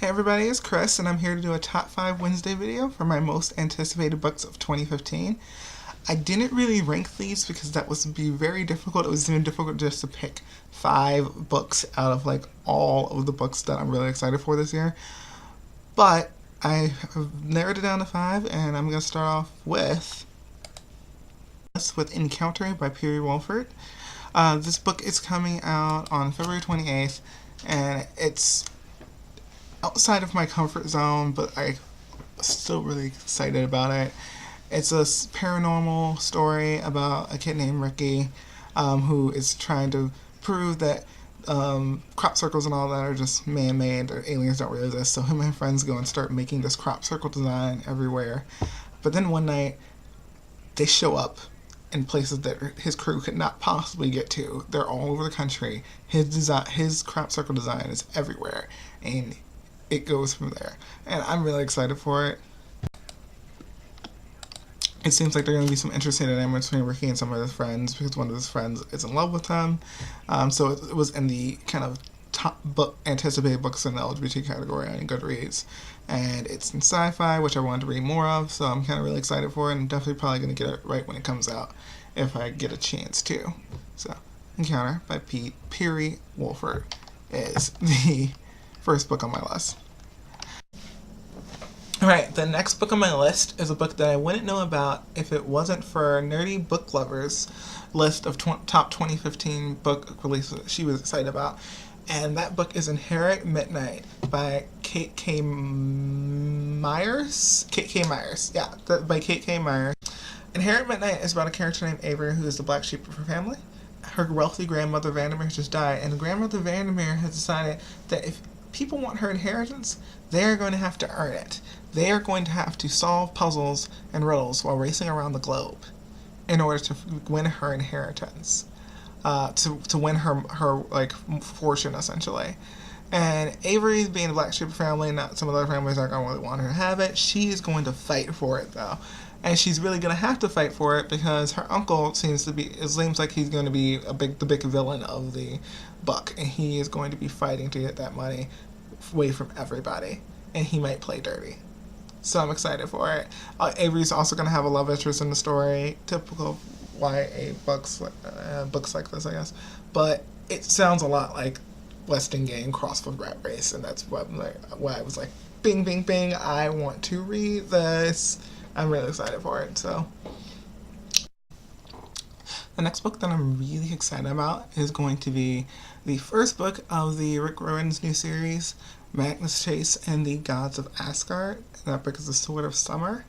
Hey everybody, it's Chris, and I'm here to do a top 5 Wednesday video for my most anticipated books of 2015. I didn't really rank these because that would be very difficult. It was even difficult just to pick 5 books out of like all of the books that I'm really excited for this year. But I have narrowed it down to 5, and I'm going to start off with Encounter by Piri Wolford. This book is coming out on February 28th, and it's outside of my comfort zone, but I'm still really excited about it. It's a paranormal story about a kid named Ricky, who is trying to prove that crop circles and all that are just man-made, or aliens don't really exist. So him and his friends go and start making this crop circle design everywhere. But then one night, they show up in places that his crew could not possibly get to. They're all over the country. His crop circle design is everywhere, and it goes from there. And I'm really excited for it. It seems like there's going to be some interesting dynamic between Ricky and some of his friends, because one of his friends is in love with him. So it was in the kind of top book anticipated books in the LGBT category on Goodreads. And it's in sci-fi, which I wanted to read more of, so I'm kind of really excited for it, and definitely probably going to get it right when it comes out, if I get a chance to. So, Encounter by Piri Wolford is the first book on my list. Alright, the next book on my list is a book that I wouldn't know about if it wasn't for Nerdy Book Lovers list of top 2015 book releases she was excited about. And that book is Inherit Midnight by Kate K. Myers? Kate K. Myers, yeah, by Kate K. Myers. Inherit Midnight is about a character named Avery who is the black sheep of her family. Her wealthy grandmother Vandermeer just died, and grandmother Vandermeer has decided that if people want her inheritance, they are going to have to earn it. They are going to have to solve puzzles and riddles while racing around the globe in order to win her inheritance, to win her like fortune essentially. And Avery's being the black sheep family, not some of the other families aren't going to really want her to have it. She is going to fight for it though. And she's really going to have to fight for it because her uncle it seems like he's going to be the big villain of the book, and he is going to be fighting to get that money away from everybody, and he might play dirty. So I'm excited for it. Avery's also going to have a love interest in the story, typical YA books like this, I guess. But it sounds a lot like Western Game crossed with Rat Race, and that's why I was like, bing, bing, bing, I want to read this. I'm really excited for it. So the next book that I'm really excited about is going to be the first book of the Rick Riordan's new series, Magnus Chase and the Gods of Asgard. And that book is The Sword of Summer.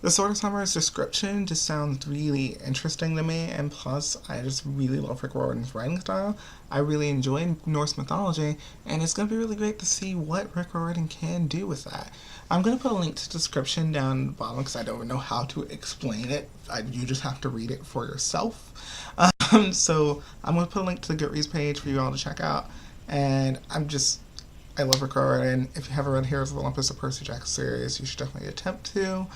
The Sword of Summer's description just sounds really interesting to me, and plus I just really love Rick Riordan's writing style. I really enjoy Norse mythology, and it's going to be really great to see what Rick Riordan can do with that. I'm going to put a link to the description down the bottom because I don't know how to explain it. You just have to read it for yourself. So I'm going to put a link to the Goodreads page for you all to check out, and I love Rick Riordan. If you haven't read Heroes of Olympus or Percy Jackson series, you should definitely attempt to.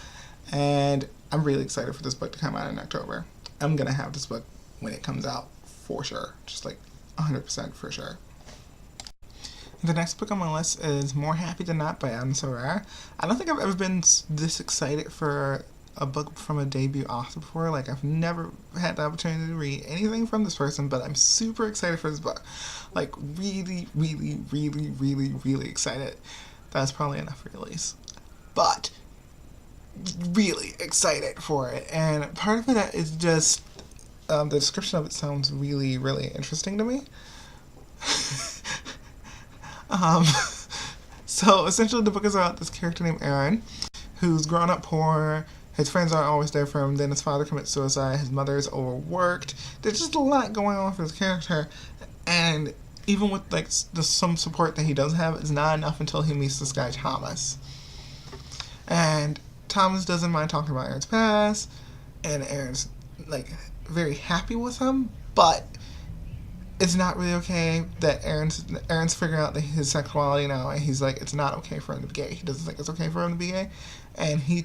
And I'm really excited for this book to come out in October. I'm going to have this book when it comes out for sure. Just like 100% for sure. The next book on my list is More Happy Than Not by Adam Serra. I don't think I've ever been this excited for a book from a debut author before. Like, I've never had the opportunity to read anything from this person, but I'm super excited for this book. Like, really, really, really, really, really excited. That's probably enough for release. But really excited for it, and part of it is just the description of it sounds really, really interesting to me. So essentially the book is about this character named Aaron, who's grown up poor. His friends aren't always there for him. Then his father commits suicide. His mother is overworked. There's just a lot going on for this character, and even with like some support that he does have, it's not enough until he meets this guy Thomas. And Thomas doesn't mind talking about Aaron's past, and Aaron's like very happy with him, but it's not really okay that Aaron's figuring out that his sexuality now, and he's like, it's not okay for him to be gay. He doesn't think it's okay for him to be gay, and he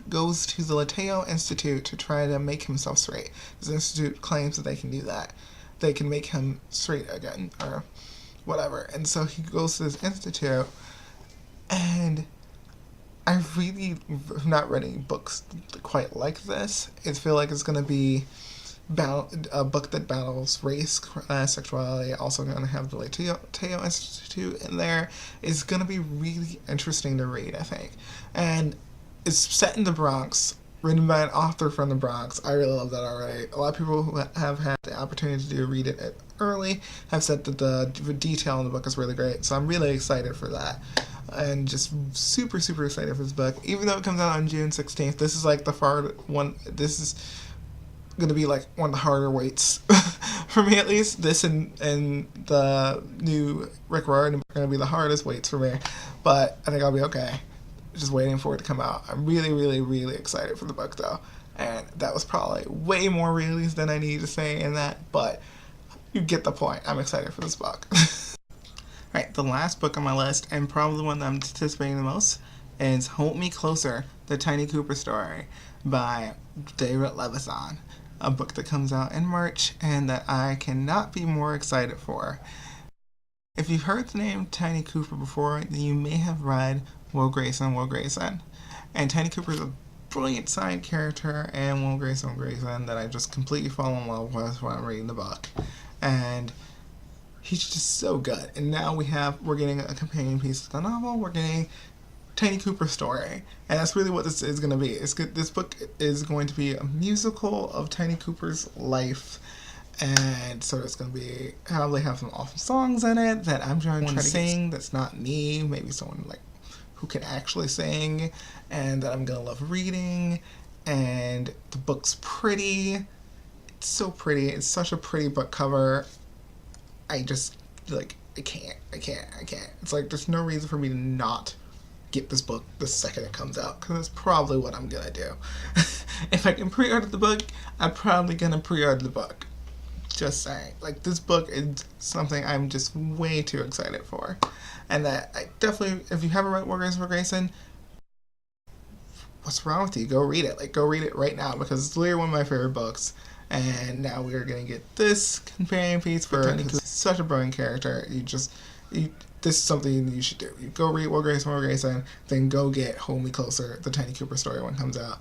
goes to the Lateo Institute to try to make himself straight. This institute claims that they can do that. They can make him straight again, or whatever. And so he goes to this institute, And I really have not read any books quite like this. I feel like it's going to be a book that battles race, sexuality. Also going to have the Teo Institute in there. It's going to be really interesting to read, I think. And it's set in the Bronx, written by an author from the Bronx. I really love that already. A lot of people who have had the opportunity to read it early have said that the detail in the book is really great. So I'm really excited for that. And just super, super excited for this book. Even though it comes out on June 16th, this is like the far one. This is going to be like one of the harder weights for me, at least. This and the new Rick Riordan are going to be the hardest weights for me. But I think I'll be okay. Just waiting for it to come out. I'm really, really, really excited for the book, though. And that was probably way more release than I need to say in that. But you get the point. I'm excited for this book. Alright, the last book on my list, and probably the one that I'm anticipating the most, is Hold Me Closer, The Tiny Cooper Story by David Levison. A book that comes out in March and that I cannot be more excited for. If you've heard the name Tiny Cooper before, then you may have read Will Grayson, Will Grayson. And Tiny Cooper is a brilliant side character, and Will Grayson that I just completely fall in love with when I'm reading the book. And he's just so good. And now we're getting a companion piece to the novel. We're getting Tiny Cooper's story. And that's really what this is going to be. This book is going to be a musical of Tiny Cooper's life. And so it's going to be, probably have some awesome songs in it that I'm trying to sing that's not me. Maybe someone like who can actually sing. And that I'm going to love reading. And the book's pretty. It's so pretty. It's such a pretty book cover. I just, like, I can't. It's like, there's no reason for me to not get this book the second it comes out, because that's probably what I'm gonna do. If I can pre-order the book, I'm probably gonna pre-order the book. Just saying. Like, this book is something I'm just way too excited for. And that I definitely, if you haven't read Will Grayson, what's wrong with you? Go read it. Like, go read it right now, because it's literally one of my favorite books. And now we are going to get this companion piece for Tiny Cooper. Such a brilliant character. This is something you should do. You go read Will Grayson, then go get Hold Me Closer, the Tiny Cooper story when it comes out.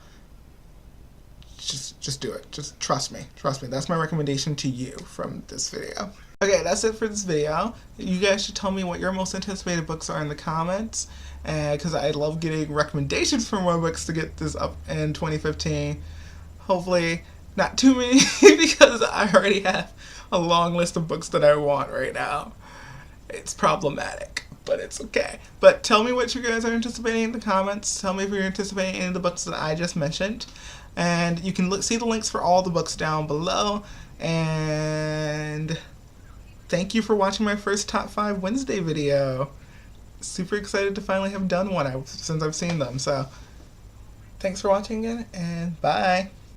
Just do it. Just trust me. That's my recommendation to you from this video. Okay, that's it for this video. You guys should tell me what your most anticipated books are in the comments, because I love getting recommendations for more books to get this up in 2015. Hopefully not too many, because I already have a long list of books that I want right now. It's problematic, but it's okay. But tell me what you guys are anticipating in the comments. Tell me if you're anticipating any of the books that I just mentioned. And you can see the links for all the books down below. And thank you for watching my first Top 5 Wednesday video. Super excited to finally have done one since I've seen them. So thanks for watching again, and bye.